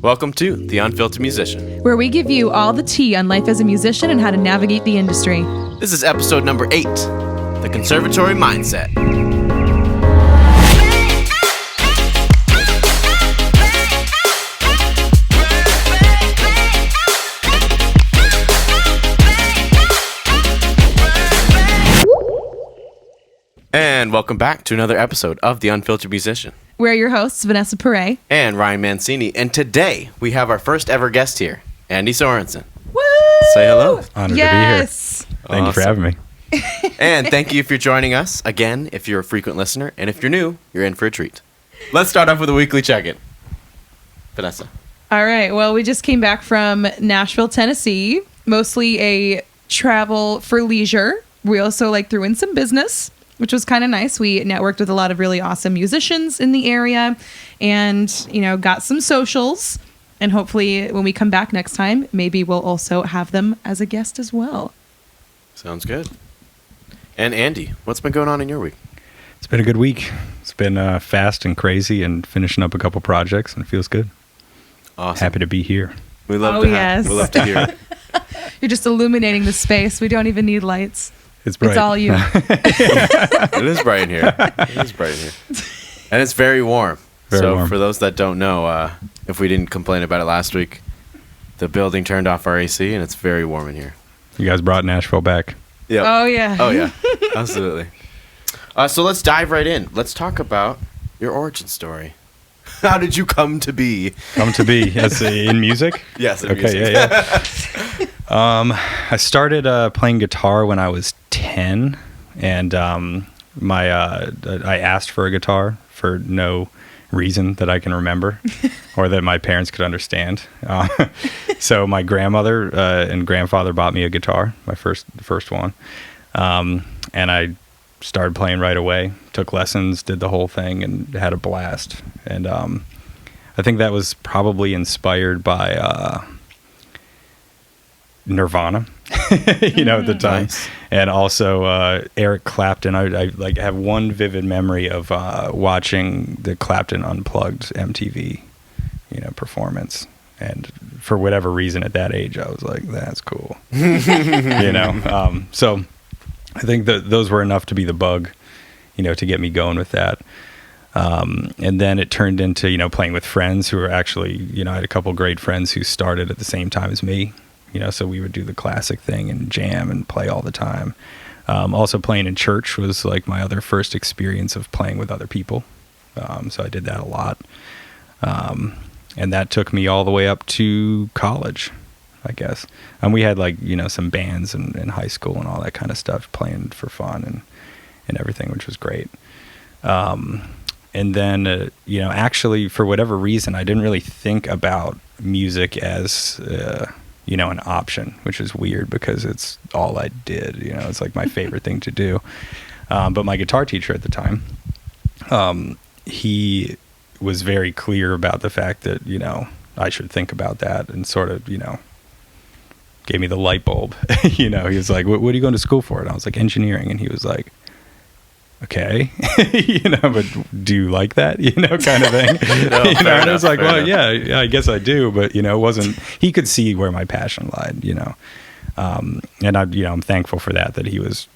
Welcome to The Unfiltered Musician, where we give you all the tea on life as a musician and how to navigate the industry. This is episode number 8, The Conservatory Mindset. And welcome back to another episode of The Unfiltered Musician. We're your hosts, Vanessa Perret and Ryan Mancini. And today we have our first ever guest here, Andy Sorenson. Woo! Say hello. Honored to be here. Thank you for having me. And thank you if you're joining us. Again, if you're a frequent listener, and if you're new, you're in for a treat. Let's start off with a weekly check-in. Vanessa. All right. Well, we just came back from Nashville, Tennessee. Mostly a travel for leisure. We also threw in some business, which was kind of nice. We networked with a lot of really awesome musicians in the area and, got some socials. And hopefully when we come back next time, maybe we'll also have them as a guest as well. Sounds good. And Andy, what's been going on in your week? It's been a good week. It's been fast and crazy and finishing up a couple projects, and it feels good. Awesome. Happy to be here. We love yes. We love to hear it. You're just illuminating the space. We don't even need lights. It's bright. It's all you. It is bright in here. And it's very warm. Very warm. For those that don't know, if we didn't complain about it last week, the building turned off our AC, and it's very warm in here. You guys brought Nashville back. Yep. Oh, yeah. Oh, yeah. Absolutely. So let's dive right in. Let's talk about your origin story. How did you come to be? Come to be as in music? Yes, in okay, music. Yeah. I started playing guitar when I was 10, and I asked for a guitar for no reason that I can remember or that my parents could understand. So my grandmother and grandfather bought me a guitar, my first one, and I started playing right away, took lessons, did the whole thing, and had a blast. And I think that was probably inspired by Nirvana, at the time. Nice. And also Eric Clapton. I have one vivid memory of watching the Clapton Unplugged MTV, performance. And for whatever reason at that age, I was like, that's cool. So I think that those were enough to be the bug, to get me going with that. And then it turned into, playing with friends who were actually, I had a couple great friends who started at the same time as me, so we would do the classic thing and jam and play all the time. Also playing in church was my other first experience of playing with other people. So I did that a lot. And that took me all the way up to college, I guess. And we had some bands in high school and all that kind of stuff, playing for fun and everything, which was great. And then, actually for whatever reason, I didn't really think about music as, an option, which is weird because it's all I did, it's my favorite thing to do. But my guitar teacher at the time, he was very clear about the fact that, I should think about that, and sort of, gave me the light bulb. He was like, what are you going to school for? And I was like, engineering. And he was like, okay, but do you like that, kind of thing. No, and I was like, well, enough. yeah, I guess I do. But, it wasn't, he could see where my passion lied, and I'm thankful for that he was,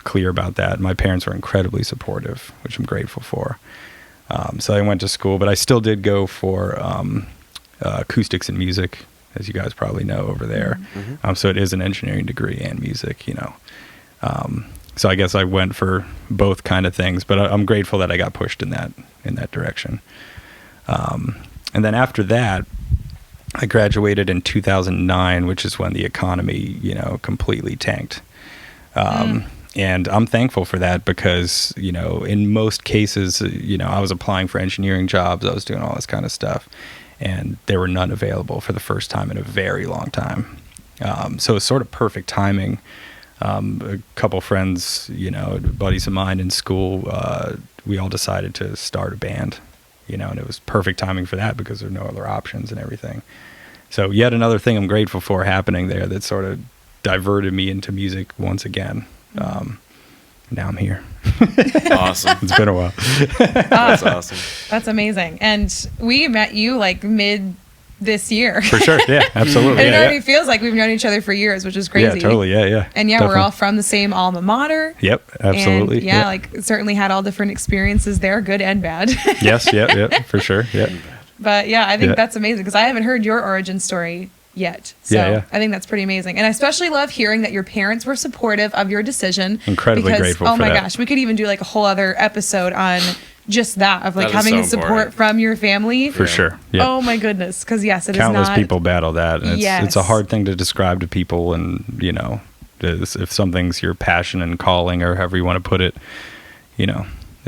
clear about that. My parents were incredibly supportive, which I'm grateful for. So I went to school, but I still did go for acoustics and music, as you guys probably know over there. Mm-hmm. So it is an engineering degree and music, So I guess I went for both kind of things, but I'm grateful that I got pushed in that direction. And then after that, I graduated in 2009, which is when the economy, completely tanked. And I'm thankful for that because, in most cases, I was applying for engineering jobs. I was doing all this kind of stuff, and there were none available for the first time in a very long time. So it's sort of perfect timing. A couple friends, buddies of mine in school, we all decided to start a band, and it was perfect timing for that because there were no other options and everything. So yet another thing I'm grateful for happening there that sort of diverted me into music once again. Now I'm here. Awesome. It's been a while. That's awesome. That's amazing. And we met you mid this year. For sure. Yeah, absolutely. And it Yeah, already yeah. feels like we've known each other for years, which is crazy. Yeah, totally. Yeah, yeah. And yeah, we're all from the same alma mater. Yep, absolutely. And yeah, like certainly had all different experiences there, good and bad. Yes, yeah, for sure. Yeah. But yeah, I think Yeah. that's amazing because I haven't heard your origin story yet. So Yeah, yeah. I think that's pretty amazing. And I especially love hearing that your parents were supportive of your decision. Incredibly because, grateful oh for my that. gosh, we could even do like a whole other episode on just that of like That is having so the support important. from your family. For sure. Yeah. Oh my goodness. Because yes, it Countless is not. people battle that, and it's a Yes. hard thing to describe to people. And if something's your passion and calling, or however you want to put it,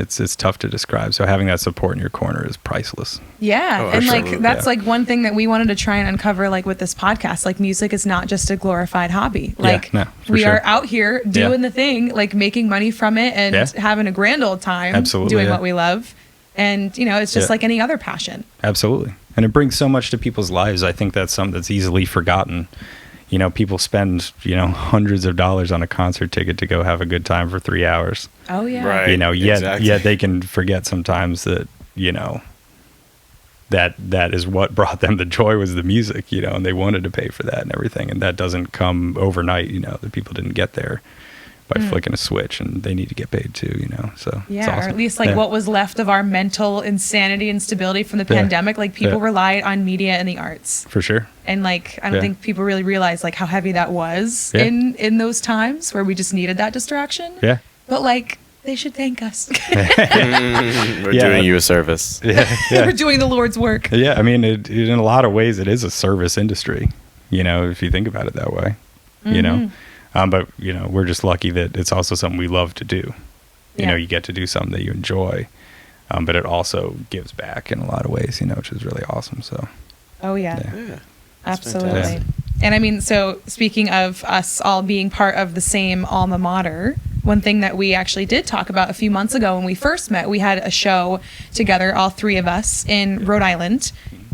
it's tough to describe. So having that support in your corner is priceless. Yeah. Oh, And like absolutely. that's Yeah. like one thing that we wanted to try and uncover like with this podcast. Like music is not just a glorified hobby. Like no, for we sure. are out here doing the thing, like making money from it and Yeah. having a grand old time Absolutely, doing yeah. what we love. And it's just Yeah. like any other passion. Absolutely. And it brings so much to people's lives. I think that's something that's easily forgotten. People spend, hundreds of dollars on a concert ticket to go have a good time for 3 hours. Oh yeah. Right. Exactly. Yet they can forget sometimes that, that is what brought them the joy was the music, and they wanted to pay for that and everything. And that doesn't come overnight, the people didn't get there by flicking a switch, and they need to get paid too, so Yeah, it's awesome. or at least like Yeah. what was left of our mental insanity and stability from the Yeah. pandemic. Like people Yeah. relied on media and the arts. For sure. And like I don't Yeah. think people really realize like how heavy that was Yeah. in those times where we just needed that distraction. Yeah. But like they should thank us. We're Yeah. doing you a service. Yeah. We're doing the Lord's work. Yeah, I mean, in a lot of ways, it is a service industry, if you think about it that way, But, we're just lucky that it's also something we love to do. Yeah. You get to do something that you enjoy, but it also gives back in a lot of ways, which is really awesome. So, Oh yeah. Yeah. That's Absolutely. fantastic. And I mean, so speaking of us all being part of the same alma mater, one thing that we actually did talk about a few months ago when we first met, we had a show together, all three of us in Rhode Island.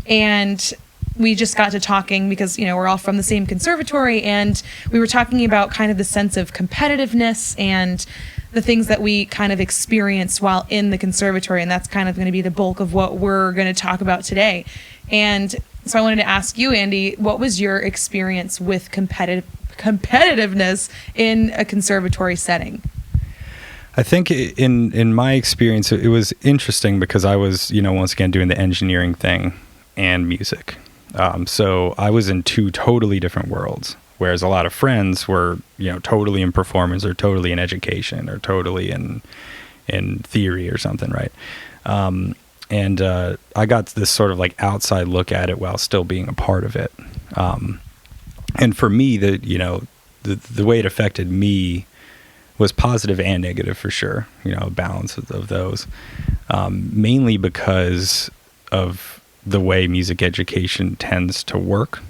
And we just got to talking because, we're all from the same conservatory. And we were talking about kind of the sense of competitiveness and the things that we kind of experienced while in the conservatory. And that's kind of going to be the bulk of what we're going to talk about today. And so I wanted to ask you, Andy, what was your experience with competitiveness in a conservatory setting? I think in my experience, it was interesting because I was, once again, doing the engineering thing and music. So I was in two totally different worlds, whereas a lot of friends were, totally in performance or totally in education or totally in theory or something, right? And I got this sort of like outside look at it while still being a part of it. And for me, the way it affected me was positive and negative for sure, a balance of those, mainly because of the way music education tends to work,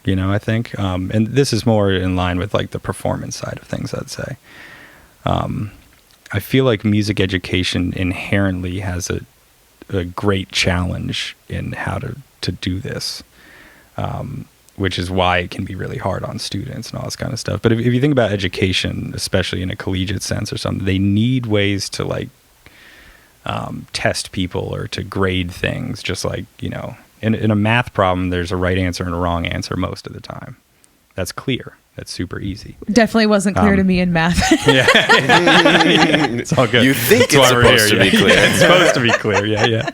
I think. And this is more in line with like the performance side of things, I'd say. I feel like music education inherently has a great challenge in how to do this, which is why it can be really hard on students and all this kind of stuff. But if you think about education, especially in a collegiate sense or something, they need ways to like test people or to grade things, just like, in a math problem, there's a right answer and a wrong answer most of the time. That's clear. That's super easy. Definitely wasn't clear to me in math. Yeah. It's all good. You think That's it's why we're supposed to here, be yeah. clear. Yeah, it's supposed to be clear. Yeah.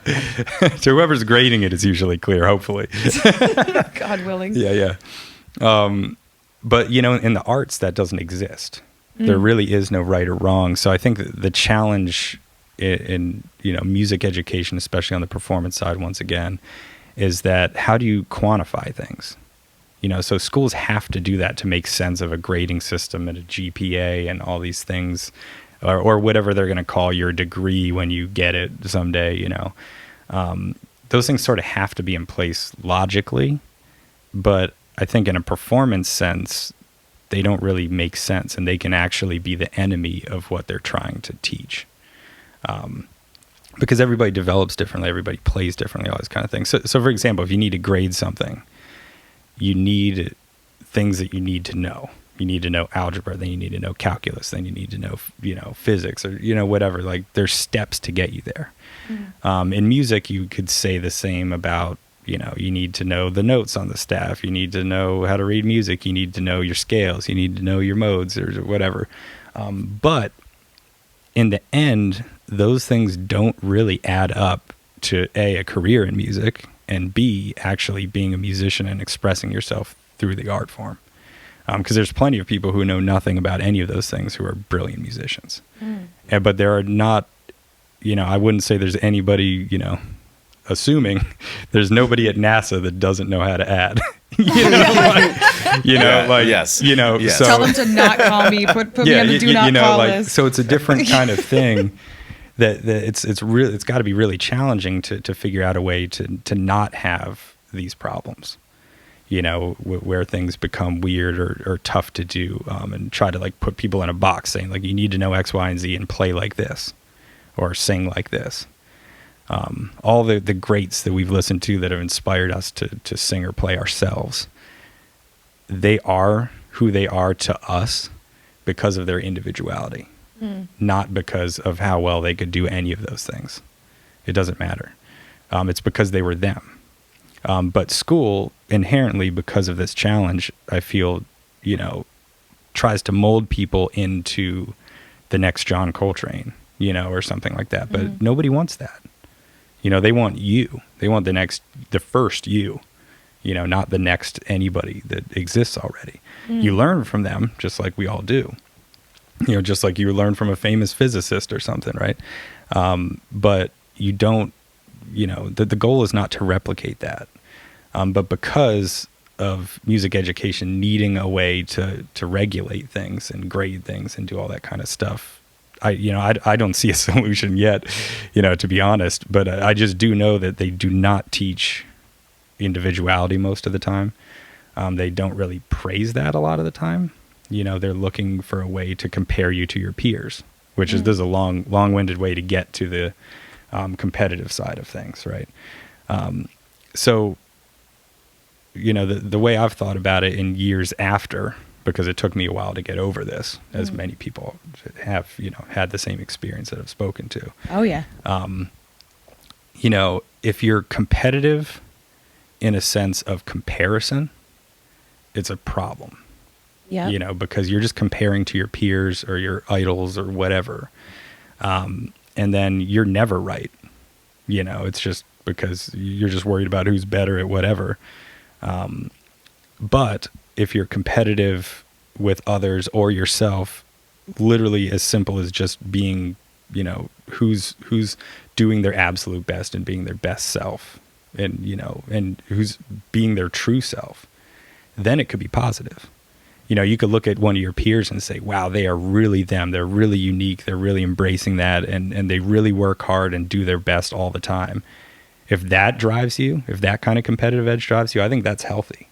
To whoever's grading it, it's usually clear, hopefully. God willing. Yeah. But, in the arts, that doesn't exist. There really is no right or wrong. So I think the challenge in music education, especially on the performance side, once again, is that how do you quantify things? So schools have to do that to make sense of a grading system and a GPA and all these things, or whatever they're going to call your degree when you get it someday, those things sort of have to be in place logically. But I think in a performance sense, they don't really make sense, and they can actually be the enemy of what they're trying to teach. Because everybody develops differently, everybody plays differently, all this kind of thing. So for example, if you need to grade something, you need things that you need to know. You need to know algebra, then you need to know calculus, then you need to know, physics or, whatever. Like there's steps to get you there. In music, you could say the same about, You need to know the notes on the staff. You need to know how to read music. You need to know your scales. You need to know your modes or whatever. But in the end, those things don't really add up to a career in music, and B, actually being a musician and expressing yourself through the art form. Because there's plenty of people who know nothing about any of those things who are brilliant musicians. But there are not, I wouldn't say there's anybody, assuming there's nobody at NASA that doesn't know how to add. Yes. So, tell them to not call me. Put me on the do not call list. So it's a different kind of thing that it's got to be really challenging to figure out a way to not have these problems. Where things become weird or tough to do, and try to put people in a box saying you need to know X, Y, and Z and play like this or sing like this. All the greats that we've listened to that have inspired us to sing or play ourselves, they are who they are to us because of their individuality, not because of how well they could do any of those things. It doesn't matter. It's because they were them. But school inherently, because of this challenge, I feel, tries to mold people into the next John Coltrane, or something like that. But nobody wants that. They want you. They want the first you, not the next anybody that exists already. You learn from them just like we all do. Just like you learn from a famous physicist or something, right? But you don't, the goal is not to replicate that. But because of music education needing a way to regulate things and grade things and do all that kind of stuff, I don't see a solution yet, to be honest, but I just do know that they do not teach individuality most of the time. They don't really praise that a lot of the time. They're looking for a way to compare you to your peers, which is, there's a long-winded way to get to the competitive side of things, right? So, the way I've thought about it in years after, because it took me a while to get over this, as many people have, had the same experience that I've spoken to. Oh, yeah. If you're competitive in a sense of comparison, it's a problem. Yeah. Because you're just comparing to your peers or your idols or whatever. And then you're never right. It's just because you're just worried about who's better at whatever. But if you're competitive with others or yourself, literally as simple as just being, who's doing their absolute best and being their best self, and and who's being their true self, then it could be positive. You could look at one of your peers and say, wow, they are really them. They're really unique. They're really embracing that. And they really work hard and do their best all the time. If that drives you, if that kind of competitive edge drives you, I think that's healthy.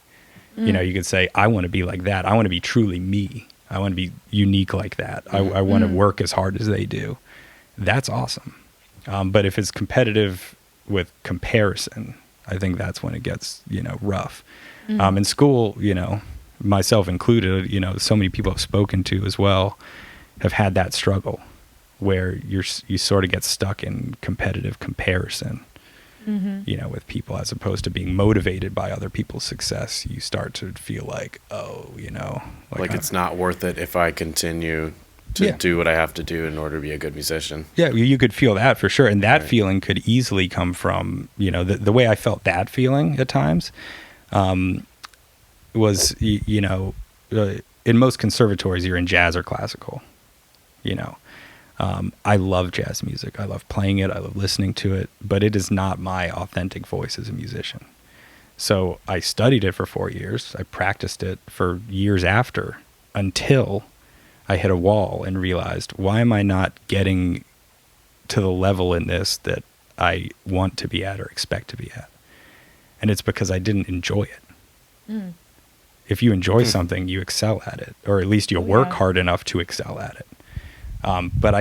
You could say, I want to be like that. I want to be truly me. I want to be unique like that. I want to work as hard as they do. That's awesome. But if it's competitive with comparison, I think that's when it gets, rough. In school, myself included, so many people I've spoken to as well have had that struggle where you sort of get stuck in competitive comparison. With people, as opposed to being motivated by other people's success. You start to feel like, like it's not worth it if I continue to do what I have to do in order to be a good musician. Yeah, you could feel that for sure. And that feeling could easily come from, the way I felt that feeling at times was, in most conservatories, you're in jazz or classical, I love jazz music. I love playing it. I love listening to it, but it is not my authentic voice as a musician. So I studied it for 4 years. I practiced it for years after, until I hit a wall and realized, why am I not getting to the level in this that I want to be at or expect to be at? And it's because I didn't enjoy it. If you enjoy something, you excel at it, or at least you'll work hard enough to excel at it. But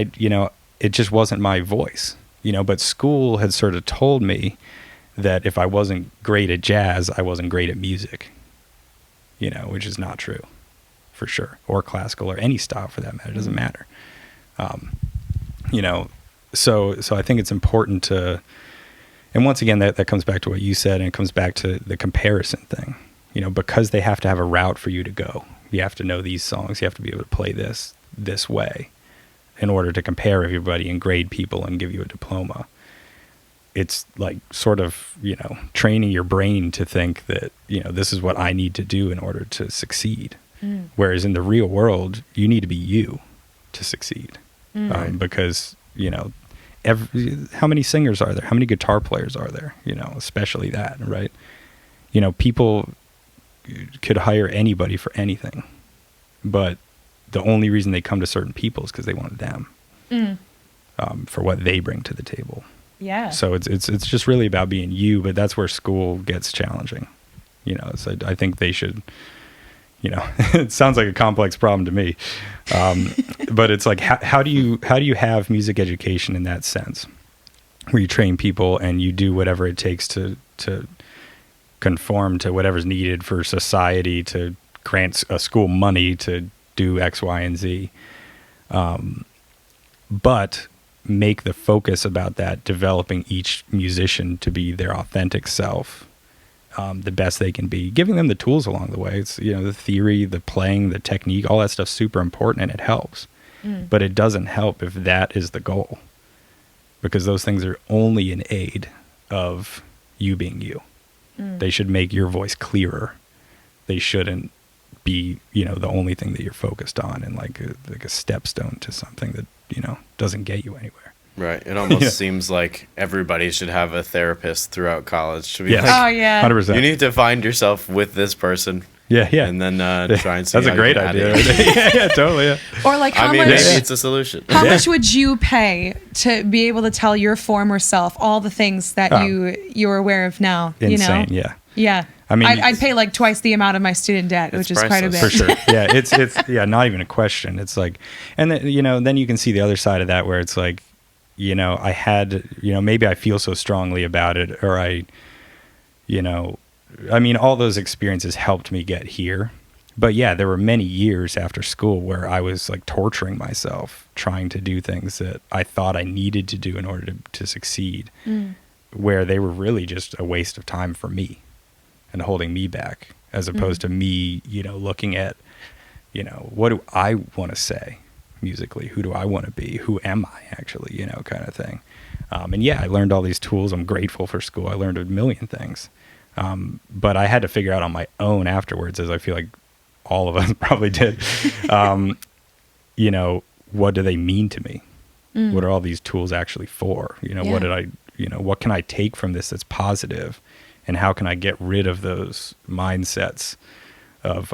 it just wasn't my voice, but school had sort of told me that if I wasn't great at jazz, I wasn't great at music, which is not true for sure, or classical or any style for that matter. It doesn't matter. So I think it's important to And once again, that comes back to what you said, and it comes back to the comparison thing. You know, because they have to have a route for you to go. You have to know these songs. You have to be able to play this way in order to compare everybody and grade people and give you a diploma. It's like sort of, you know, training your brain to think that, you know, this is what I need to do in order to succeed. Whereas in the real world, you need to be you to succeed. Because, you know, how many singers are there? How many guitar players are there? You know, especially that, right? You know, people could hire anybody for anything, but the only reason they come to certain people is because they want them for what they bring to the table. Yeah. So it's just really about being you, but that's where school gets challenging. You know, so I think they should, you know, it sounds like a complex problem to me. But it's like, how do you have music education in that sense, where you train people and you do whatever it takes to conform to whatever's needed for society, to grant a school money to do X, Y, and Z. But make the focus about that, developing each musician to be their authentic self, the best they can be, giving them the tools along the way. It's, you know, the theory, the playing, the technique, all that stuff's super important, and it helps. But it doesn't help if that is the goal, because those things are only an aid of you being you. They should make your voice clearer. They shouldn't be, you know, the only thing that you're focused on, and like a stepstone to something that, you know, doesn't get you anywhere. Right. It almost seems like everybody should have a therapist throughout college. Should be like, Oh yeah. 100%. you need to find yourself with this person. Yeah. And then try and see. That's how a great you can add idea. it. Yeah, totally. Yeah. Or like how I mean, much maybe it's a solution. how much would you pay to be able to tell your former self all the things that you're aware of now? Insane. You know? Yeah. Yeah. I mean, I'd pay like twice the amount of my student debt, It's which is quite a bit. priceless. For sure. Yeah. It's not even a question. It's like, and then, you know, then you can see the other side of that, where it's like, you know, I had, you know, maybe I feel so strongly about it, or you know, I mean, all those experiences helped me get here. But yeah, there were many years after school where I was like torturing myself, trying to do things that I thought I needed to do in order to succeed, where they were really just a waste of time for me and holding me back, as opposed to me, you know, looking at, you know, what do I want to say musically? Who do I want to be? Who am I actually, you know, kind of thing. And yeah, I learned all these tools. I'm grateful for school. I learned a million things. But I had to figure out on my own afterwards, as I feel like all of us probably did, you know, what do they mean to me? What are all these tools actually for? You know, what can I take from this that's positive? And how can I get rid of those mindsets of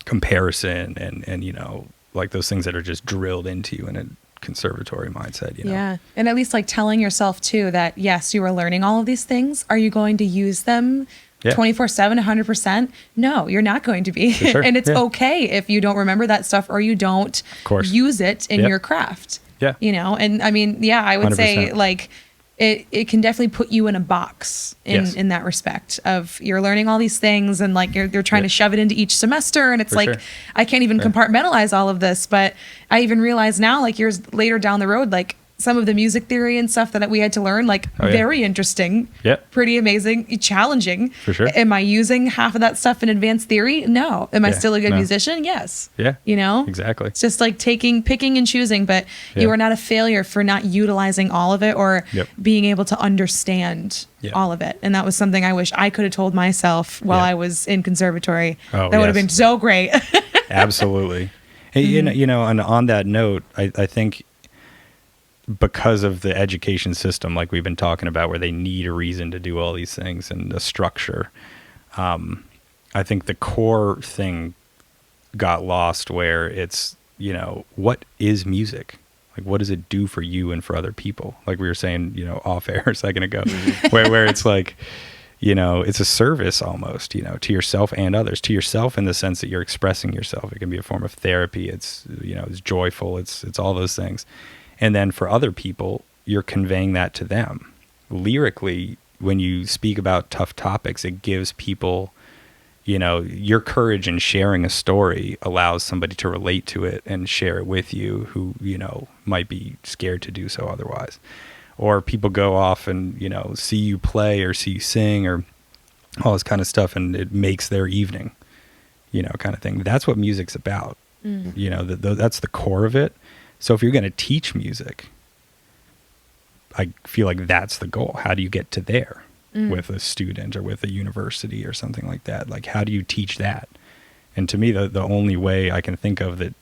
comparison and, you know, like those things that are just drilled into you in a conservatory mindset, you know? Yeah. And at least like telling yourself too that, yes, you are learning all of these things. Are you going to use them 24/7, 100%? No, you're not going to be. Sure. And it's okay if you don't remember that stuff or you don't use it in your craft. Yeah. You know, and I mean, yeah, I would 100%. say like it can definitely put you in a box in that respect of you're learning all these things and like you're trying to shove it into each semester. And it's like, I can't even compartmentalize all of this, but I even realize now, like years later down the road, like some of the music theory and stuff that we had to learn, like very interesting, pretty amazing, challenging. For sure. Am I using half of that stuff in advanced theory? No. Am I still a good No. musician? Yes. Yeah. You know? Exactly. It's just like picking and choosing, but you are not a failure for not utilizing all of it or being able to understand all of it. And that was something I wish I could have told myself while I was in conservatory. Oh, that would have been so great. Absolutely. Hey, you know, and on that note, I think because of the education system, like we've been talking about, where they need a reason to do all these things and the structure, I think the core thing got lost, where it's, you know, what is music? Like, what does it do for you and for other people? Like we were saying, you know, off air a second ago, where it's like, you know, it's a service almost, you know, to yourself and others. To yourself in the sense that you're expressing yourself. It can be a form of therapy. It's, you know, it's joyful. It's all those things. And then for other people, you're conveying that to them. Lyrically, when you speak about tough topics, it gives people, you know, your courage in sharing a story allows somebody to relate to it and share it with you who, you know, might be scared to do so otherwise. or people go off and, you know, see you play or see you sing or all this kind of stuff, and it makes their evening, you know, kind of thing. That's what music's about. You know, that's the core of it. So if you're going to teach music, I feel like that's the goal. How do you get to there with a student or with a university or something like that? Like, how do you teach that? And to me, the only way I can think of that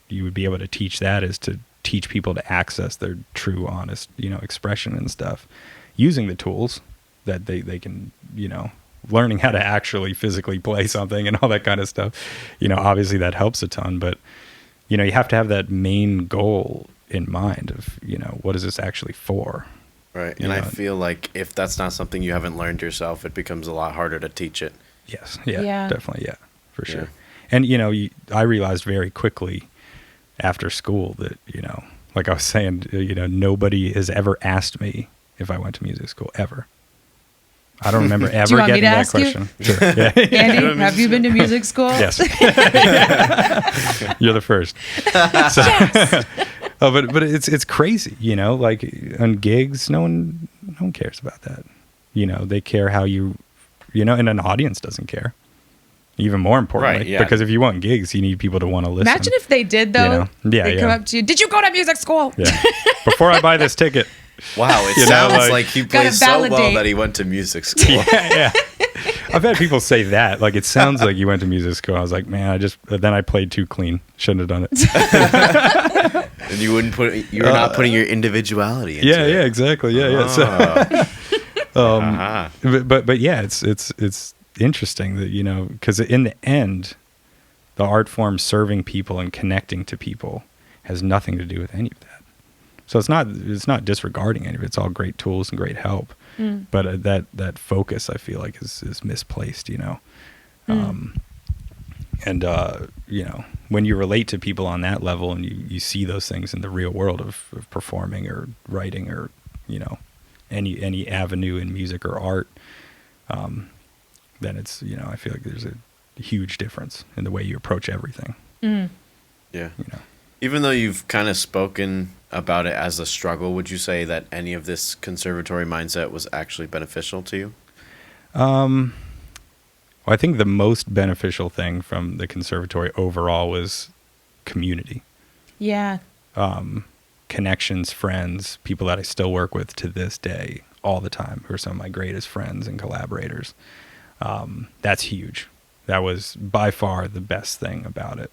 you would be able to teach that is to teach people to access their true, honest, you know, expression and stuff using the tools that they can, you know, learning how to actually physically play something and all that kind of stuff. You know, obviously that helps a ton, but, you know, you have to have that main goal in mind of, you know, what is this actually for? Right. And I feel like if that's not something you haven't learned yourself, it becomes a lot harder to teach it. Yes. Yeah. Definitely. Yeah, for sure. Yeah. And, you know, I realized very quickly after school that, you know, like I was saying, you know, nobody has ever asked me if I went to music school ever. I don't remember ever getting that question. Sure. Yeah. Andy, have you been to music school? Yes. You're the first. So, but it's crazy, you know, like on gigs, no one cares about that. You know, they care how you know, and an audience doesn't care. Even more importantly, right, yeah. Because if you want gigs, you need people to want to listen. Imagine if they did, though. You know? Yeah, They'd come up to you. Did you go to music school? Yeah. Before I buy this ticket. Wow, it sounds like he plays so well that he went to music school. Yeah. I've had people say that. Like, it sounds like you went to music school. I was like, man, then I played too clean. Shouldn't have done it. And you were not putting your individuality into it. Yeah, exactly. Yeah. So, but yeah, it's interesting that, you know, because in the end, the art form serving people and connecting to people has nothing to do with any of that. So it's not disregarding any of it. It's all great tools and great help. But that focus, I feel like, is misplaced, you know. And you know, when you relate to people on that level and you see those things in the real world of performing or writing or, you know, any avenue in music or art, then it's, you know, I feel like there's a huge difference in the way you approach everything. Yeah. You know. Even though you've kind of spoken about it as a struggle, would you say that any of this conservatory mindset was actually beneficial to you? Well, I think the most beneficial thing from the conservatory overall was community. Yeah. Connections, friends, people that I still work with to this day all the time, who are some of my greatest friends and collaborators. That's huge. That was by far the best thing about it.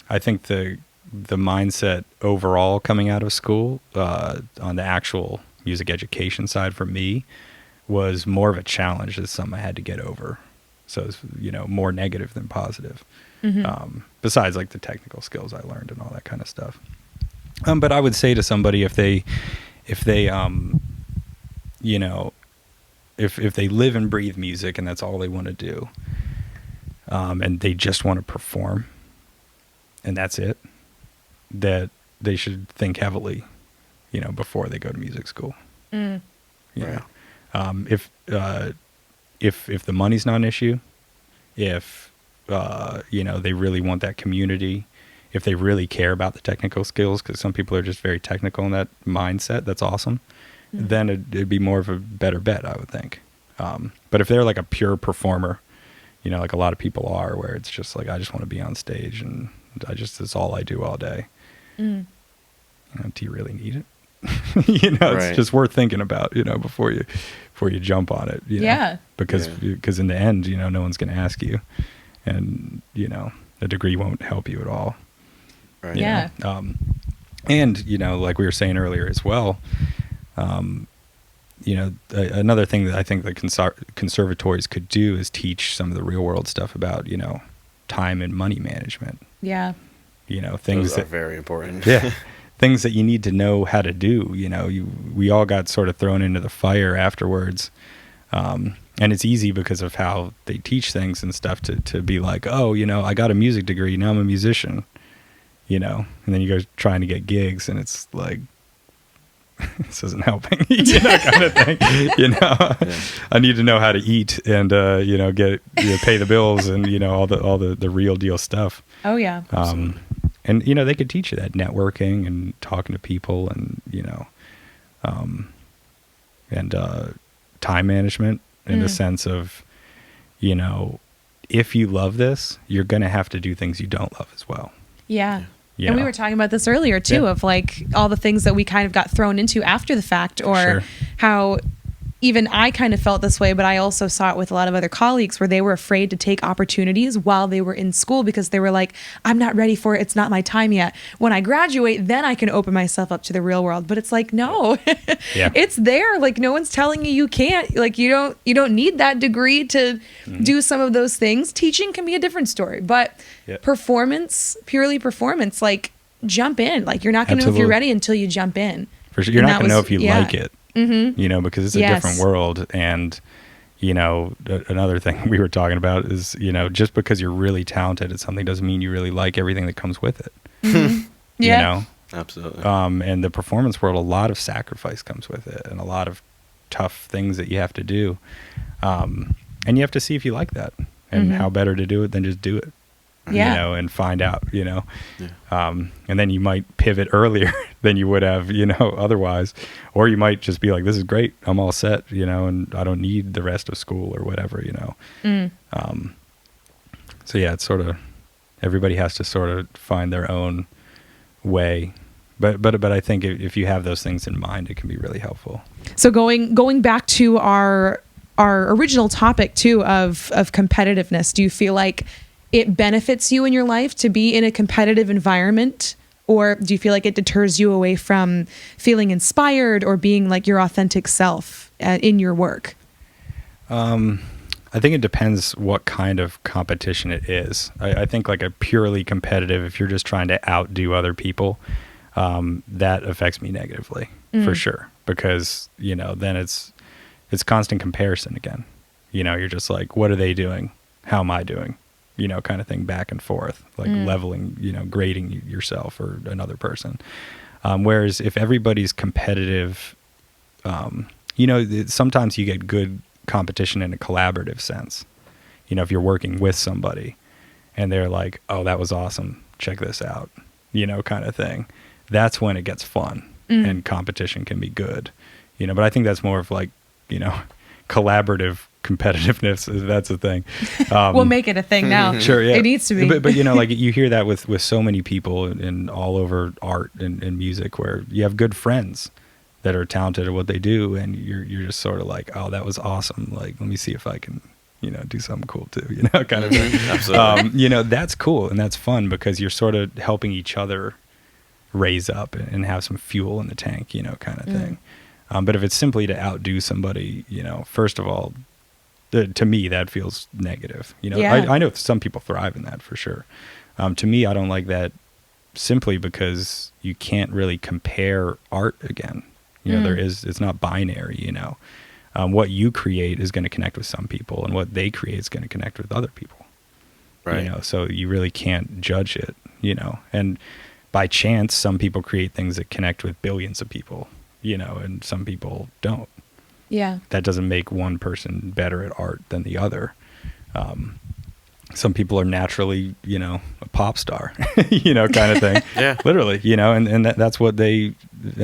I think the mindset overall coming out of school, on the actual music education side for me, was more of a challenge. It's something I had to get over. So it's, you know, more negative than positive. Besides like the technical skills I learned and all that kind of stuff. But I would say to somebody, if they you know, if they live and breathe music and that's all they want to do, and they just want to perform, and that's it, that they should think heavily, you know, before they go to music school. You know? If the money's not an issue, if you know, they really want that community, if they really care about the technical skills, because some people are just very technical in that mindset, that's awesome. Then it'd be more of a better bet, I would think. But if they're like a pure performer, you know, like a lot of people are, where it's just like, I just want to be on stage and that's all I do all day. You know, do you really need it? You know, it's just worth thinking about, you know, before you jump on it. You know? Because in the end, you know, no one's going to ask you, and, you know, a degree won't help you at all. Right. Yeah. And, you know, like we were saying earlier as well, you know, another thing that I think the conservatories could do is teach some of the real world stuff about, you know, time and money management. Yeah. You know, things Those that are very important. Yeah. Things that you need to know how to do. You know, we all got sort of thrown into the fire afterwards. And it's easy because of how they teach things and stuff to be like, oh, you know, I got a music degree, now I'm a musician, you know, and then you go trying to get gigs and it's like, this isn't helping, you know, kind of thing, you know. I need to know how to eat and, you know, pay the bills and, you know, all the real deal stuff. Oh, yeah. And, you know, they could teach you that networking and talking to people and, you know, and time management in the sense of, you know, if you love this, you're going to have to do things you don't love as well. Yeah. You And we know? were talking about this earlier too, of like all the things that we kind of got thrown into after the fact, or Sure. how even I kind of felt this way, but I also saw it with a lot of other colleagues where they were afraid to take opportunities while they were in school because they were like, I'm not ready for it. It's not my time yet. When I graduate, then I can open myself up to the real world. But it's like, no, Yeah. it's there. Like no one's telling you can't. Like you don't need that degree to do some of those things. Teaching can be a different story, but performance, purely performance, like jump in. Like you're not going to know if you're Absolutely. ready until you jump in. For sure. You're And not that going to know was- if you yeah. like it, you know, because it's a Yes. different world. And, you know, another thing we were talking about is, you know, just because you're really talented at something doesn't mean you really like everything that comes with it. Yeah. You know? Absolutely. And the performance world, a lot of sacrifice comes with it and a lot of tough things that you have to do. And you have to see if you like that and how better to do it than just do it. Yeah. You know, and find out, you know. Yeah. And then you might pivot earlier than you would have, you know, otherwise. Or you might just be like, this is great. I'm all set, you know, and I don't need the rest of school or whatever, you know. So, yeah, it's sort of, everybody has to sort of find their own way. But I think if you have those things in mind, it can be really helpful. So going back to our original topic too of competitiveness, do you feel like it benefits you in your life to be in a competitive environment, or do you feel like it deters you away from feeling inspired or being like your authentic self in your work? I think it depends what kind of competition it is. I think like a purely competitive, if you're just trying to outdo other people, that affects me negatively for sure, because, you know, then it's constant comparison again. You know, you're just like, what are they doing? How am I doing? You know, kind of thing, back and forth, like leveling, you know, grading yourself or another person. Whereas if everybody's competitive, you know, sometimes you get good competition in a collaborative sense. You know, if you're working with somebody and they're like, oh, that was awesome, check this out, you know, kind of thing. That's when it gets fun and competition can be good, you know. But I think that's more of like, you know, collaborative competitiveness. That's a thing. We'll make it a thing now. Sure, yeah. It needs to be. But you know, like you hear that with so many people in all over art and music, where you have good friends that are talented at what they do, and you're just sort of like, oh, that was awesome. Like, let me see if I can, you know, do something cool too, you know, kind of thing. Absolutely. You know, that's cool and that's fun because you're sort of helping each other raise up and have some fuel in the tank, you know, kind of thing. But if it's simply to outdo somebody, you know, first of all, to me, that feels negative. You know, Yeah. I know some people thrive in that for sure. To me, I don't like that simply because you can't really compare art again. You know, it's not binary, you know. What you create is going to connect with some people, and what they create is going to connect with other people. Right. You know, so you really can't judge it, you know. And by chance, some people create things that connect with billions of people, you know, and some people don't. Yeah. That doesn't make one person better at art than the other. Some people are naturally, you know, a pop star, you know, kind of thing. Yeah. Literally, you know, and that's what and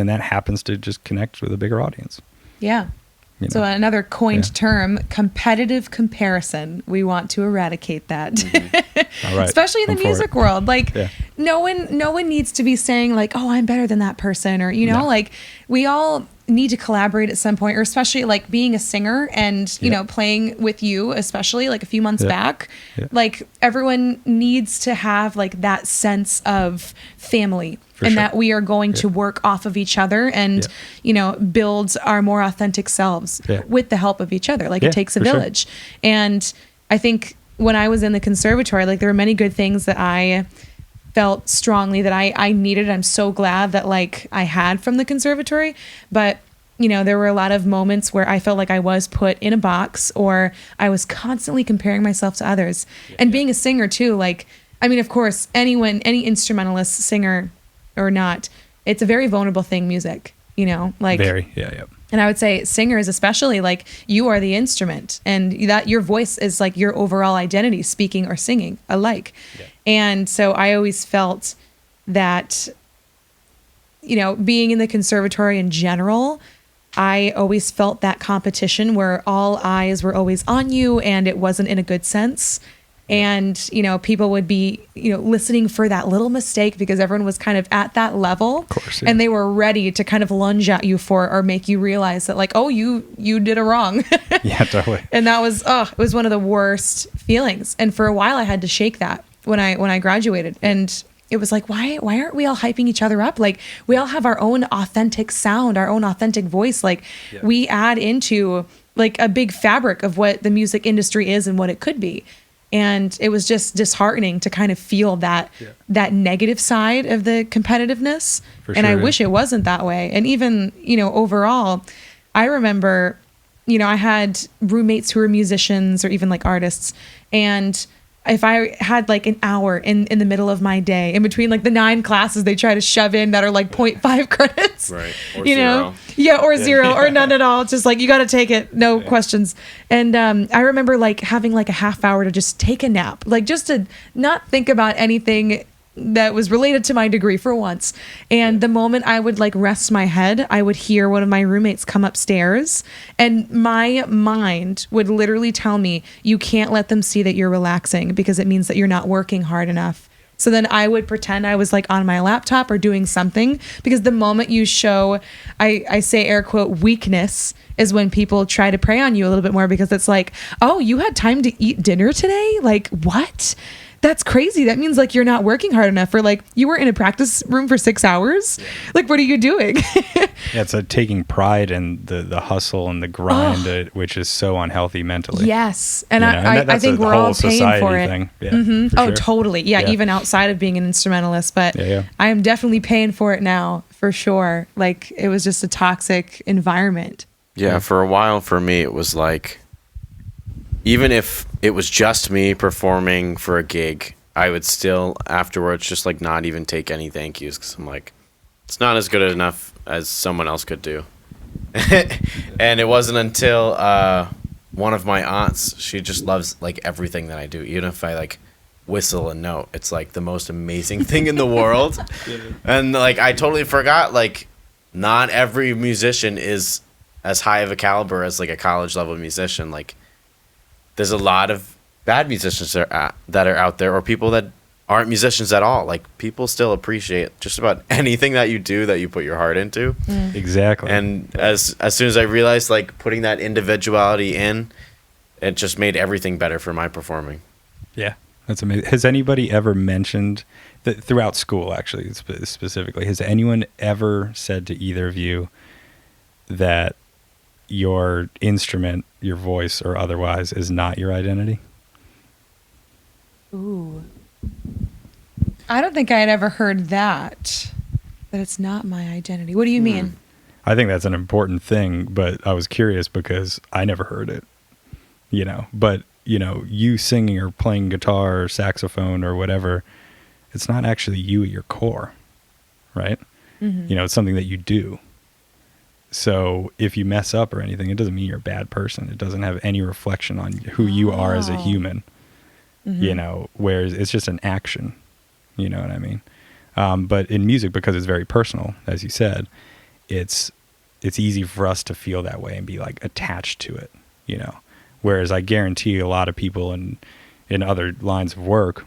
that happens to just connect with a bigger audience. Yeah. You So know? another coined Yeah. term, competitive comparison. We want to eradicate that. All right. Especially in I'm the for music it. world. Like Yeah. no one needs to be saying like, oh, I'm better than that person, or, you know, No. like we all need to collaborate at some point, or especially like being a singer and, you Yeah. know, playing with you, especially like a few months Yeah. back, Yeah. like everyone needs to have like that sense of family. For And sure. that we are going to Yeah. work off of each other and, Yeah. you know, build our more authentic selves Yeah. with the help of each other. Like Yeah, it takes a for sure. village. And I think when I was in the conservatory, like there were many good things that I felt strongly that I needed. I'm so glad that like I had from the conservatory. But, you know, there were a lot of moments where I felt like I was put in a box, or I was constantly comparing myself to others. And being a singer too, like, I mean, of course, any instrumentalist, singer or not, it's a very vulnerable thing, music, you know, like Very, yeah. and I would say singers, especially, like you are the instrument, and that your voice is like your overall identity, speaking or singing alike. Yeah. And so I always felt that being in the conservatory in general, I always felt that competition where all eyes were always on you, and it wasn't in a good sense. And, people would be, listening for that little mistake because everyone was kind of at that level. Of course, yeah. And they were ready to kind of lunge at you for or make you realize that like, oh, you did it wrong. Yeah, totally. And that was, it was one of the worst feelings. And for a while I had to shake that when I graduated. And it was like, why aren't we all hyping each other up? Like, we all have our own authentic sound, our own authentic voice. Like, we add into like a big fabric of what the music industry is and what it could be. And it was just disheartening to kind of feel that negative side of the competitiveness. And I wish it wasn't that way. And even, overall, I remember, I had roommates who were musicians or even like artists. And if I had like an hour in the middle of my day, in between like the 9 classes they try to shove in that are like 0.5 credits, right? Or zero. Or zero, or none at all. It's just like, you got to take it, no questions. And I remember like having like a half hour to just take a nap, like just to not think about anything that was related to my degree for once. And the moment I would like rest my head, I would hear one of my roommates come upstairs, and my mind would literally tell me, you can't let them see that you're relaxing because it means that you're not working hard enough. So then I would pretend I was like on my laptop or doing something, because the moment you show, I say air quote, weakness, is when people try to prey on you a little bit more, because it's like, oh, you had time to eat dinner today? Like, what? That's crazy. That means like you're not working hard enough, or like you were in a practice room for 6 hours. Like, what are you doing? Yeah, it's taking pride in the hustle and the grind, which is so unhealthy mentally. Yes. And I think we're all paying for it. Thing. Yeah, mm-hmm. For Oh, sure. totally. Yeah, even outside of being an instrumentalist. But I am definitely paying for it now, for sure. Like, it was just a toxic environment. Yeah, for a while for me, it was like, even if it was just me performing for a gig, I would still afterwards just like not even take any thank yous, because I'm like, it's not as good enough as someone else could do. And it wasn't until one of my aunts, she just loves like everything that I do, even if I like whistle a note, it's like the most amazing thing in the world. And like I totally forgot, like, not every musician is as high of a caliber as like a college level musician. Like, there's a lot of bad musicians that are out there, or people that aren't musicians at all. Like, people still appreciate just about anything that you do, that you put your heart into. Exactly. And as soon as I realized, like, putting that individuality in, it just made everything better for my performing. Yeah, that's amazing. Has anybody ever mentioned that throughout school, actually, specifically, has anyone ever said to either of you that your instrument, your voice or otherwise, is not your identity? Ooh. I don't think I had ever heard that it's not my identity. What do you mean? I think that's an important thing, but I was curious because I never heard it, but you singing or playing guitar or saxophone or whatever, it's not actually you at your core, right? Mm-hmm. It's something that you do. So if you mess up or anything, it doesn't mean you're a bad person. It doesn't have any reflection on who you are as a human, whereas it's just an action, you know what I mean? But in music, because it's very personal, as you said, it's easy for us to feel that way and be like attached to it, whereas I guarantee a lot of people in other lines of work,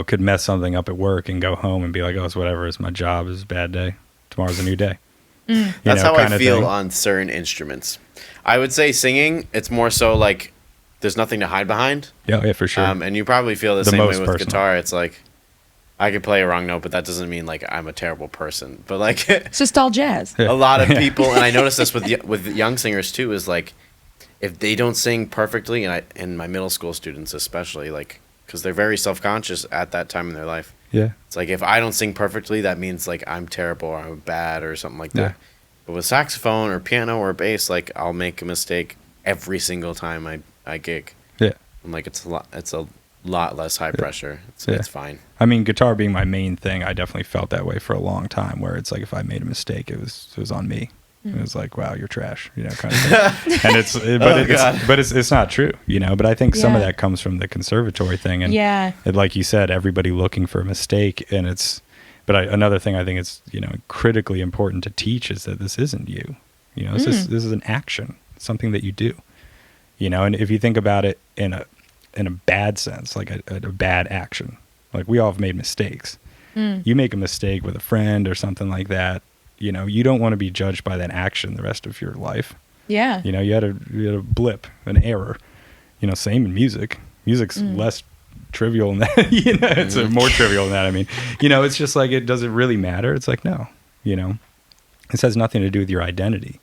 could mess something up at work and go home and be like, oh, it's whatever. It's my job. It's a bad day. Tomorrow's a new day. That's how I feel on certain instruments. I would say singing, it's more so like there's nothing to hide behind. Yeah, for sure. And you probably feel the same way with guitar. It's like, I could play a wrong note, but that doesn't mean like I'm a terrible person. But like, it's just all jazz. A lot of people, and I noticed this with young singers too, is like, if they don't sing perfectly, and my middle school students especially, like, because they're very self-conscious at that time in their life. Yeah. It's like, if I don't sing perfectly, that means like I'm terrible or I'm bad or something like that. Yeah. But with saxophone or piano or bass, like, I'll make a mistake every single time I gig. Yeah. I'm like, it's a lot less high pressure. It's fine. I mean, guitar being my main thing, I definitely felt that way for a long time, where it's like if I made a mistake, it was on me. It was like, wow, you're trash, kind of thing. And it's not true, But I think some of that comes from the conservatory thing, and like you said, everybody looking for a mistake, and it's But another thing I think it's, critically important to teach is that this isn't you. This is an action, something that you do. And if you think about it in a bad sense, like a bad action, like we all have made mistakes. You make a mistake with a friend or something like that, you don't want to be judged by that action the rest of your life. Yeah. You had a blip, an error. Same in music. Music's less trivial than that. It's more trivial than that. I mean, it's just like, does it really matter? It's like, no, this has nothing to do with your identity.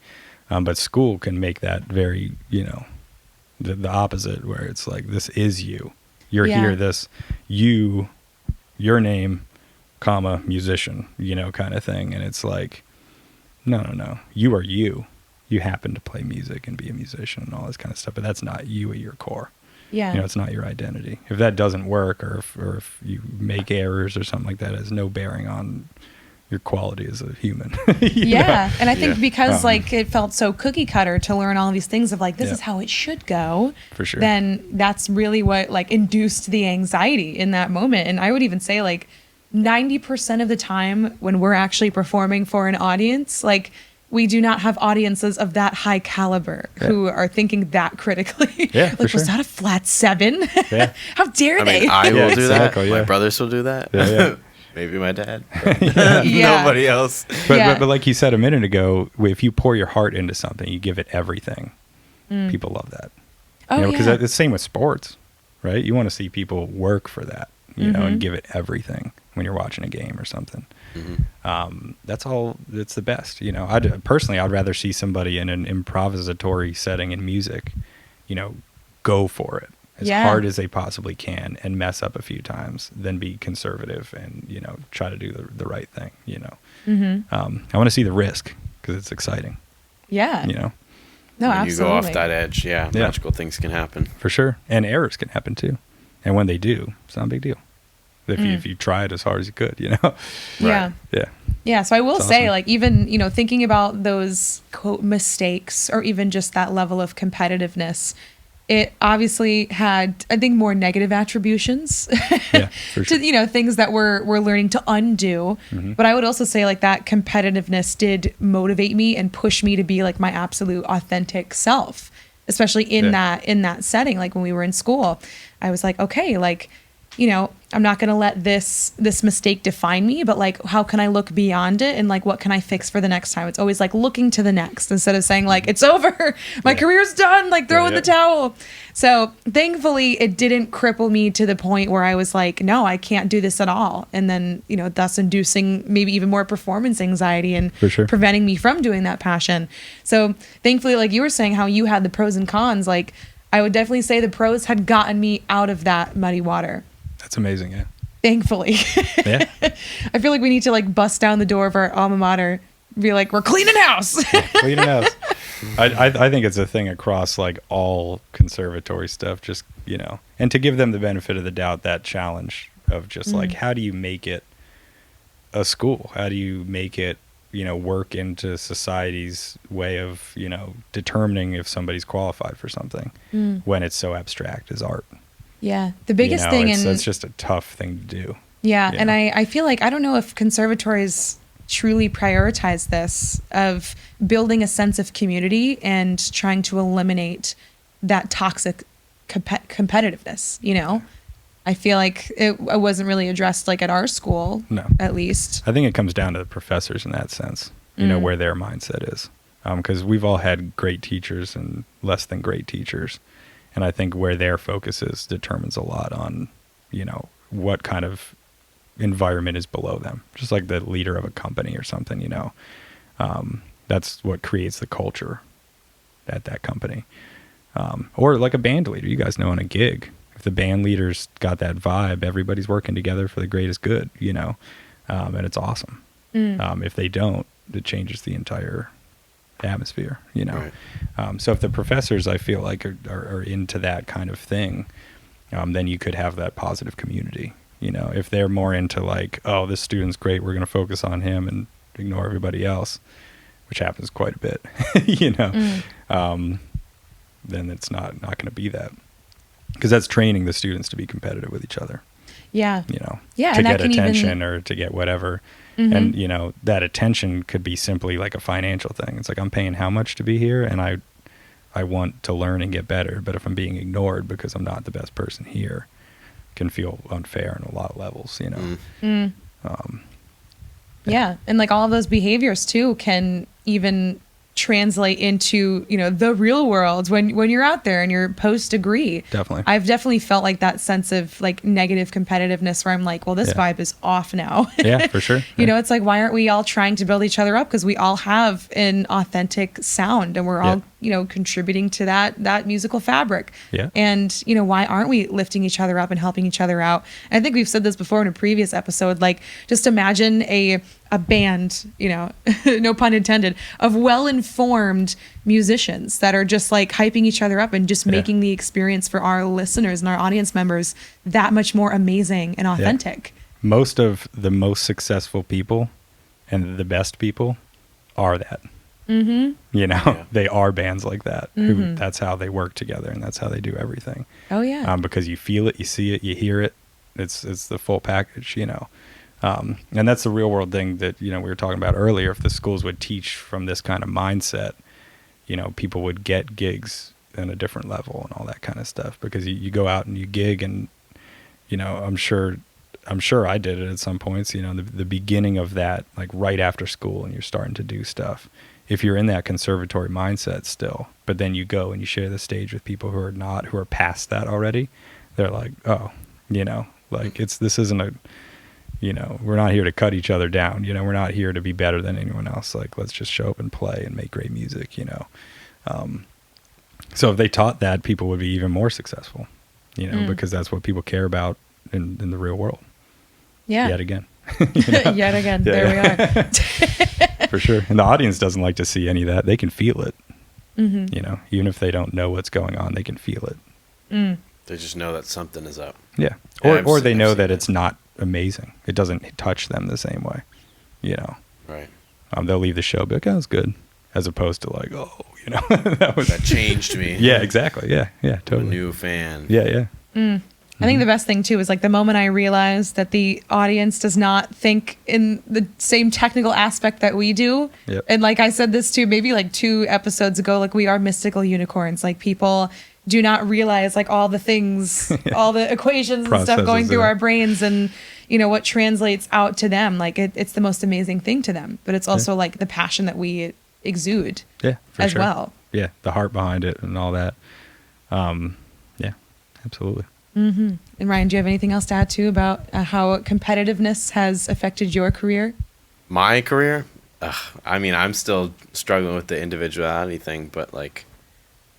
But school can make that very, the opposite, where it's like, this is you. You're here, your name, comma, musician, kind of thing. And it's like, no. You are you. You happen to play music and be a musician and all this kind of stuff, but that's not you at your core. Yeah. It's not your identity. If that doesn't work, or if you make errors or something like that, it has no bearing on your quality as a human. Yeah. And I think because it felt so cookie cutter to learn all of these things of like, this is how it should go. For sure. Then that's really what induced the anxiety in that moment. And I would even say 90% of the time when we're actually performing for an audience, we do not have audiences of that high caliber who are thinking that critically. Yeah, was that a flat 7? Yeah. How dare they? I will do exactly, that. My brothers will do that. Yeah. Maybe my dad. Yeah. Nobody else. But like you said a minute ago, if you pour your heart into something, you give it everything. People love that. Because it's the same with sports, right? You want to see people work for that, and give it everything when you're watching a game or something. That's all. It's the best. I'd rather see somebody in an improvisatory setting in music, go for it as hard as they possibly can and mess up a few times, than be conservative and try to do the right thing. I want to see the risk because it's exciting. Yeah. No, when absolutely. you go off that edge, magical things can happen for sure, and errors can happen too. And when they do, it's not a big deal. If you try it as hard as you could, Yeah. Right. Yeah. Yeah. So I will It's say, awesome. even, thinking about those quote mistakes or even just that level of competitiveness, it obviously had, I think, more negative attributions Yeah, for sure. to, things that we're learning to undo. But I would also say that competitiveness did motivate me and push me to be my absolute authentic self, especially in that setting. When we were in school, I was like, okay, I'm not going to let this mistake define me, but how can I look beyond it and what can I fix for the next time? It's always looking to the next instead of saying it's over, my career's done, throw in the towel. So thankfully it didn't cripple me to the point where I was no, I can't do this at all. And then, thus inducing maybe even more performance anxiety and preventing me from doing that passion. So thankfully, you were saying how you had the pros and cons, I would definitely say the pros had gotten me out of that muddy water. That's amazing. Yeah. Thankfully. Yeah. I feel like we need to bust down the door of our alma mater, be we're cleaning house. Cleaning house. I think it's a thing across all conservatory stuff, just, and to give them the benefit of the doubt, that challenge of just how do you make it a school? How do you make it, work into society's way of, determining if somebody's qualified for something when it's so abstract as art? Yeah. The biggest thing it's just a tough thing to do. Yeah. And I feel I don't know if conservatories truly prioritize this of building a sense of community and trying to eliminate that toxic competitiveness, I feel it wasn't really addressed at our school, no, at least. I think it comes down to the professors in that sense, where their mindset is. Because we've all had great teachers and less than great teachers. And I think where their focus is determines a lot on, what kind of environment is below them. Just like the leader of a company or something, that's what creates the culture at that company. Or like a band leader, you guys know, on a gig, if the band leader's got that vibe, everybody's working together for the greatest good, and it's awesome. If they don't, it changes the entire atmosphere, Right. So if the professors, I feel are into that kind of thing, then you could have that positive community. If they're more into oh, this student's great, we're going to focus on him and ignore everybody else, which happens quite a bit, then it's not going to be that, because that's training the students to be competitive with each other. Yeah. You know, Yeah, to and that get can attention even- or to get whatever. And, you know, that attention could be simply like a financial thing. It's like, I'm paying how much to be here, and I want to learn and get better. But if I'm being ignored because I'm not the best person here, it can feel unfair on a lot of levels, you know. Yeah. And like all of those behaviors too can even translate into, you know, the real world when you're out there and you're post degree. Definitely. I've definitely felt like that sense of like negative competitiveness where I'm like, well, this Yeah. vibe is off now. Yeah, for sure. You know, it's like, why aren't we all trying to build each other up? Because we all have an authentic sound and we're all, Yeah. you know, contributing to that musical fabric. Yeah. And, you know, why aren't we lifting each other up and helping each other out? And I think we've said this before in a previous episode, like just imagine a band, you know, no pun intended, of well-informed musicians that are just like hyping each other up and just making the experience for our listeners and our audience members that much more amazing and authentic. Most of the most successful people and the best people are that. You know, they are bands like that. Who that's how they work together, and that's how they do everything. Oh yeah. Because you feel it, you see it, you hear it. It's the full package, you know. And that's the real world thing that, you know, we were talking about earlier. If the schools would teach from this kind of mindset, you know, people would get gigs on a different level and all that kind of stuff. Because you go out and you gig, and, you know, I'm sure I did it at some points, you know, the beginning of that, like right after school, and you're starting to do stuff. If you're in that conservatory mindset still, but then you go and you share the stage with people who are past that already, they're like, oh, you know, like this isn't a, you know, we're not here to cut each other down. You know, we're not here to be better than anyone else. Like, let's just show up and play and make great music, you know. So if they taught that, people would be even more successful, you know, because that's what people care about in the real world. Yeah. Yet again. Yet again. There we are. For sure. And the audience doesn't like to see any of that. They can feel it. You know, even if they don't know what's going on, they can feel it. They just know that something is up. Yeah. Yeah, Or they I've know seen that it. it's not amazing. It doesn't touch them the same way, you know. Right. They'll leave the show, be like, oh, it was good. As opposed to like, oh, you know, That changed me. yeah, exactly. Yeah. I'm a Totally. new fan. Yeah. I think the best thing too is like the moment I realized that the audience does not think in the same technical aspect that we do. Yep. And like I said this too, maybe like 2 episodes ago, like we are mystical unicorns. Like people do not realize like all the things, all the equations and stuff Processes, going through yeah. our brains and, you know, what translates out to them. Like it's the most amazing thing to them, but it's also like the passion that we exude Yeah. For as sure. well. Yeah. The heart behind it and all that. Yeah, absolutely. And Ryan, do you have anything else to add too about how competitiveness has affected your career? My career? I mean, I'm still struggling with the individuality thing, but like,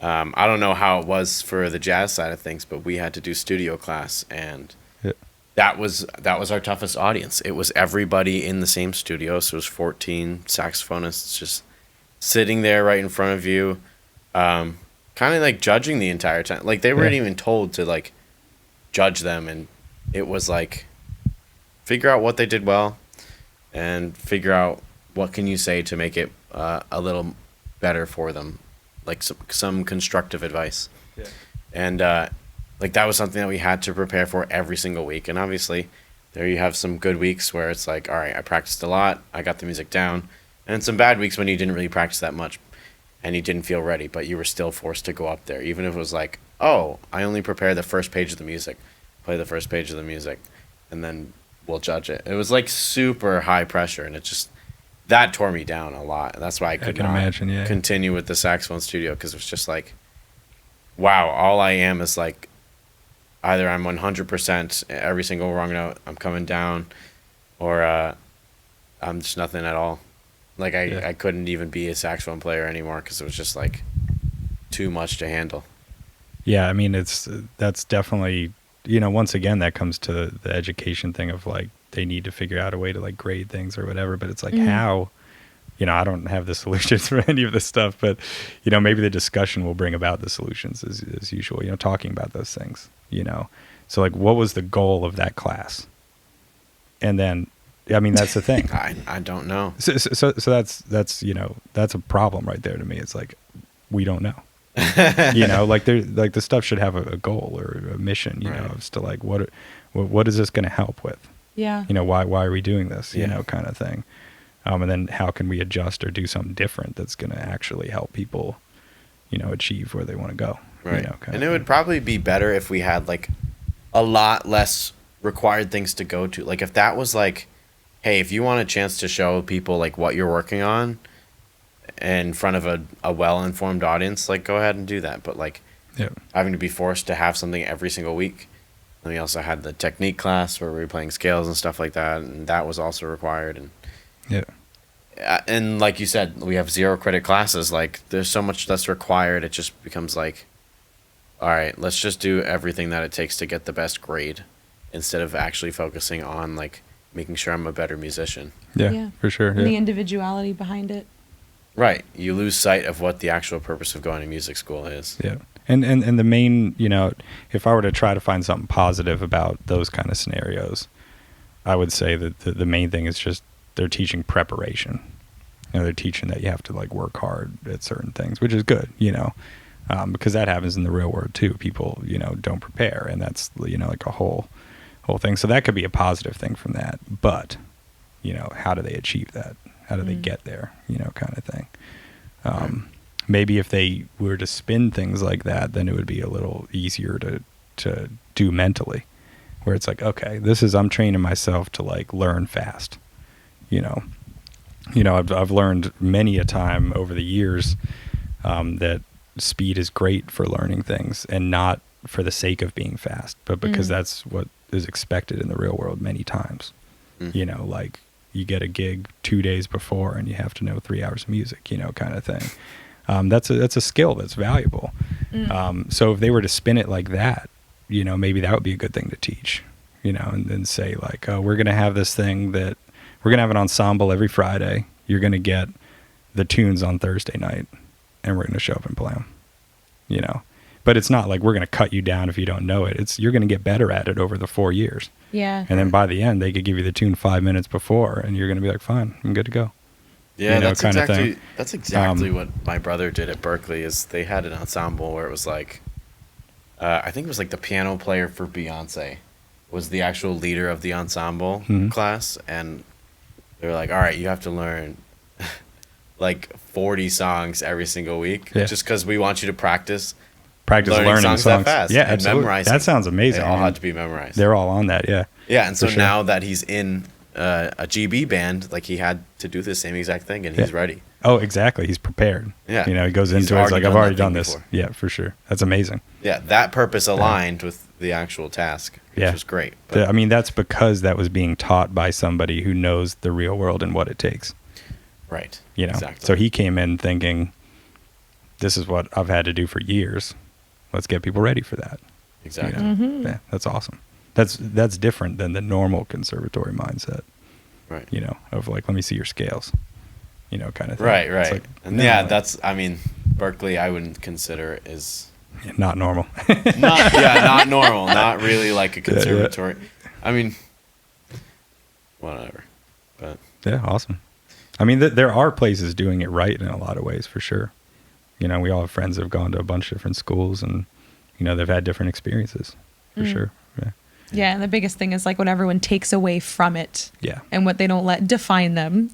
I don't know how it was for the jazz side of things, but we had to do studio class, and that was our toughest audience. It was everybody in the same studio, so it was 14 saxophonists just sitting there right in front of you, kind of like judging the entire time. Like they weren't even told to like judge them, and it was like figure out what they did well and figure out what can you say to make it a little better for them, like some constructive advice. And like that was something that we had to prepare for every single week. And obviously there you have some good weeks where it's like, all right, I practiced a lot, I got the music down, and some bad weeks when you didn't really practice that much and you didn't feel ready, but you were still forced to go up there, even if it was like, oh, I only prepared the first page of the music, play the first page of the music, and then we'll judge it. It was like super high pressure, and it just, that tore me down a lot. And that's why I could can not imagine, continue with the saxophone studio, because it was just like, wow, all I am is like, either I'm 100% every single wrong note, I'm coming down, or I'm just nothing at all. Like I couldn't even be a saxophone player anymore because it was just like too much to handle. Yeah, I mean, that's definitely, you know, once again, that comes to the education thing of like, they need to figure out a way to like grade things or whatever, but it's like how, you know, I don't have the solutions for any of this stuff, but, you know, maybe the discussion will bring about the solutions as usual, you know, talking about those things, you know. So like, what was the goal of that class? And then, I mean, that's the thing. I don't know. So that's, you know, that's a problem right there to me. It's like, we don't know. You know, like the stuff should have a goal or a mission, you know, as to like what is this going to help with? Yeah. You know, why are we doing this? You Yeah. know, kind of thing. And then how can we adjust or do something different that's going to actually help people, you know, achieve where they want to go. Right. You know, kind And of it would probably be better if we had like a lot less required things to go to. Like if that was like, hey, if you want a chance to show people like what you're working on in front of a well-informed audience, like go ahead and do that. But like having to be forced to have something every single week. And we also had the technique class where we were playing scales and stuff like that, and that was also required. And and like you said, we have 0 credit classes. Like there's so much that's required. It just becomes like, all right, let's just do everything that it takes to get the best grade instead of actually focusing on like making sure I'm a better musician. Yeah, for sure. And the individuality behind it. Right. You lose sight of what the actual purpose of going to music school is. Yeah. And the main, you know, if I were to try to find something positive about those kind of scenarios, I would say that the main thing is just they're teaching preparation. You know, they're teaching that you have to like work hard at certain things, which is good, you know, because that happens in the real world too. People, you know, don't prepare, and that's, you know, like a whole thing. So that could be a positive thing from that. But, you know, how do they achieve that? How do they get there? You know, kind of thing. Maybe if they were to spin things like that, then it would be a little easier to do mentally, where it's like, okay, I'm training myself to like learn fast. You know, I've learned many a time over the years that speed is great for learning things, and not for the sake of being fast, but because that's what is expected in the real world many times. You know, like you get a gig 2 days before and you have to know 3 hours of music, you know, kind of thing. That's a skill that's valuable. So if they were to spin it like that, you know, maybe that would be a good thing to teach, you know, and then say like, oh, we're going to have this thing that we're going to have an ensemble every Friday. You're going to get the tunes on Thursday night, and we're going to show up and play them, you know. But it's not like we're going to cut you down if you don't know it. You're going to get better at it over the 4 years. Yeah. And then by the end, they could give you the tune 5 minutes before, and you're going to be like, fine, I'm good to go. Yeah, you know, that's exactly what my brother did at Berkeley. Is they had an ensemble where it was like, I think it was like the piano player for Beyonce was the actual leader of the ensemble class, and they were like, all right, you have to learn like 40 songs every single week, just because we want you to practice learning songs that fast. Yeah, and absolutely. memorizing. That sounds amazing. They all had to be memorized. They're all on that, yeah. Yeah, and so sure. now that he's in a GB band, like he had to do the same exact thing, and he's ready. Oh, exactly. He's prepared. Yeah. You know, he goes into it, he's like, I've already done this. before. Yeah, for sure. That's amazing. Yeah, that purpose aligned with the actual task, which was great. But, I mean, that's because that was being taught by somebody who knows the real world and what it takes. right. You know, exactly. so he came in thinking, this is what I've had to do for years. Let's get people ready for that. Exactly. You know? Yeah, that's awesome. That's different than the normal conservatory mindset. Right. You know, of like, let me see your scales. You know, kind of thing. Right. It's Right. like, And no, yeah, like, that's. I mean, Berkeley, I wouldn't consider is not normal. not normal. Not really like a conservatory. I mean, whatever. But Yeah, awesome. I mean, there are places doing it right in a lot of ways, for sure. You know, we all have friends that have gone to a bunch of different schools, and, you know, they've had different experiences, for sure. Yeah. Yeah, and the biggest thing is like what everyone takes away from it. Yeah. And what they don't let define them.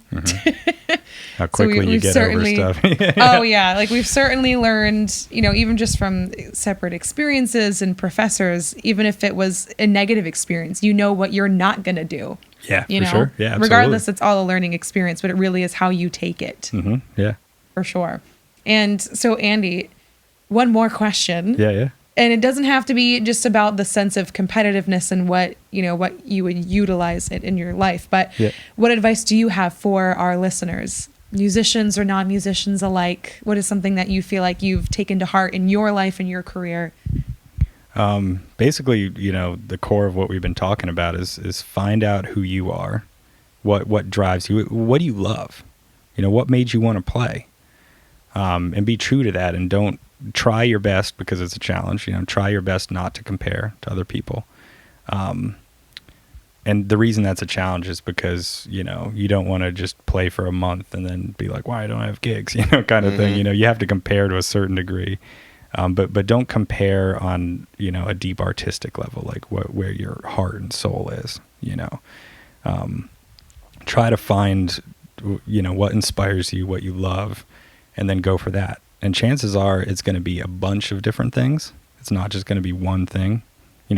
How quickly you get over stuff. Oh, yeah. Like we've certainly learned, you know, even just from separate experiences and professors, even if it was a negative experience, you know what you're not going to do. Yeah, You for know, sure. Yeah, absolutely. regardless, it's all a learning experience, but it really is how you take it. Yeah. For sure. And so, Andy, one more question. Yeah. And it doesn't have to be just about the sense of competitiveness and what you would utilize it in your life. But what advice do you have for our listeners, musicians or non-musicians alike? What is something that you feel like you've taken to heart in your life and your career? Basically, you know, the core of what we've been talking about is find out who you are, what drives you, what do you love, you know, what made you want to play, and be true to that, and don't try your best, because it's a challenge, you know, try your best not to compare to other people. And the reason that's a challenge is because, you know, you don't want to just play for a month and then be like, why don't I have gigs, you know, kind of thing. You know, you have to compare to a certain degree. But don't compare on, a deep artistic level, like where your heart and soul is, try to find, what inspires you, what you love, and then go for that. And chances are it's going to be a bunch of different things. It's not just going to be one thing.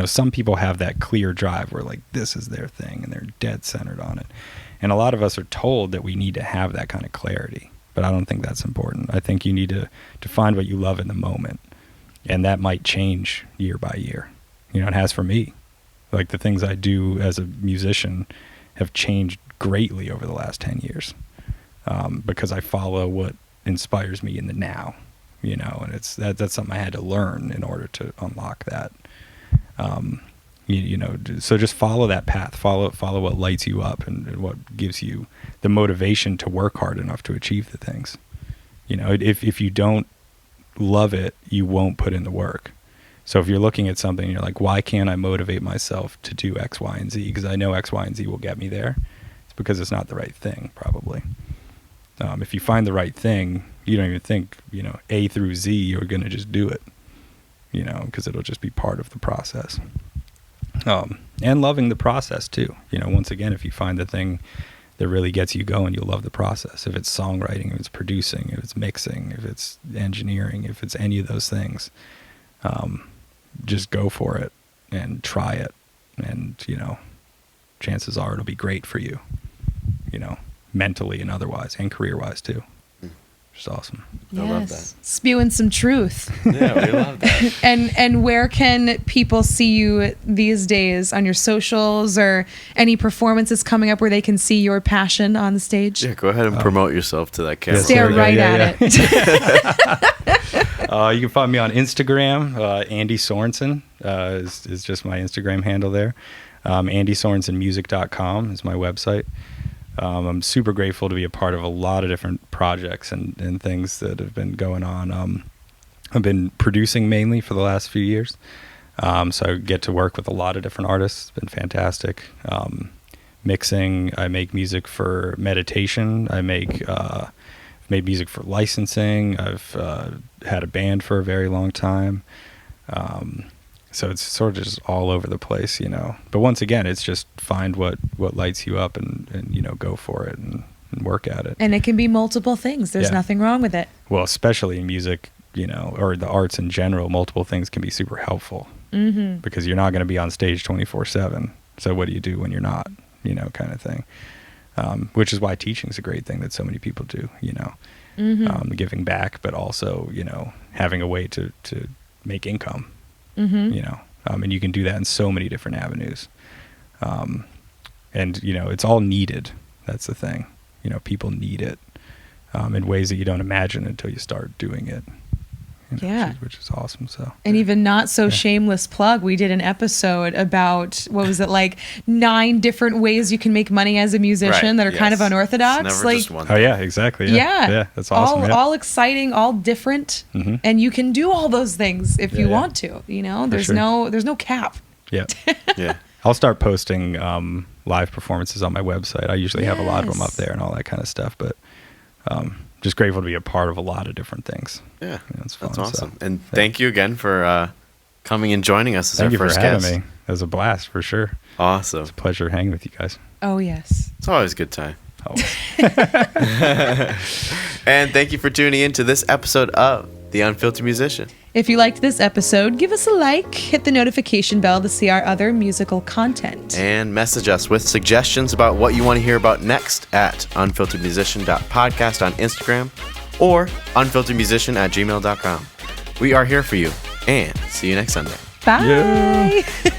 Some people have that clear drive where like this is their thing and they're dead centered on it. And a lot of us are told that we need to have that kind of clarity. But I don't think that's important. I think you need to find what you love in the moment. And that might change year by year. It has for me. Like the things I do as a musician have changed greatly over the last 10 years because I follow what inspires me in the now, and that's something I had to learn in order to unlock that. So just follow that path, follow what lights you up and what gives you the motivation to work hard enough to achieve the things. If you don't love it, you won't put in the work. So if you're looking at something and you're like, why can't I motivate myself to do X, Y, and Z? Because I know X, Y, and Z will get me there. It's because it's not the right thing, probably. If you find the right thing, you don't even think, A through Z, you're going to just do it, because it'll just be part of the process. And loving the process too. Once again, if you find the thing that really gets you going, you'll love the process. If it's songwriting, if it's producing, if it's mixing, if it's engineering, if it's any of those things, just go for it and try it. And, chances are it'll be great for you, mentally and otherwise, and career-wise too. Which is awesome. Yes. I love that. Spewing some truth. Yeah, we love that. And where can people see you these days on your socials or any performances coming up where they can see your passion on the stage? Yeah, go ahead and promote yourself to that camera. Stare right at it. You can find me on Instagram. Andy Sorenson is just my Instagram handle there. AndySorensonmusic.com is my website. I'm super grateful to be a part of a lot of different projects and things that have been going on. I've been producing mainly for the last few years. So I get to work with a lot of different artists. It's been fantastic. Mixing, I make music for meditation. I made music for licensing. I've had a band for a very long time. So it's sort of just all over the place, But once again, it's just find what lights you up and go for it and work at it. And it can be multiple things. There's nothing wrong with it. Well, especially in music, or the arts in general, multiple things can be super helpful. Mm-hmm. Because you're not going to be on stage 24/7. So what do you do when you're not, kind of thing. Which is why teaching is a great thing that so many people do, mm-hmm. Giving back, but also, having a way to make income. Mm-hmm. And you can do that in so many different avenues. And, it's all needed. That's the thing. People need it in ways that you don't imagine until you start doing it. Which is awesome. So, and even not so shameless plug, we did an episode about, 9 different ways you can make money as a musician that are kind of unorthodox. It's never just one thing. Oh yeah, exactly. Yeah, that's awesome. All exciting, all different, mm-hmm. and you can do all those things if you want to. There's no cap. Yeah, yeah. I'll start posting live performances on my website. I usually have a lot of them up there and all that kind of stuff, but. Just grateful to be a part of a lot of different things. Yeah, it's fun. That's awesome. So, and thank you again for coming and joining us as our first guest. Thank you for having me. It was a blast for sure. Awesome. It's a pleasure hanging with you guys. Oh, yes. It's always a good time. Always. And thank you for tuning in to this episode of The Unfiltered Musician. If you liked this episode, give us a like, hit the notification bell to see our other musical content. And message us with suggestions about what you want to hear about next at unfilteredmusician.podcast on Instagram or unfilteredmusician@gmail.com. We are here for you, and see you next Sunday. Bye. Yeah.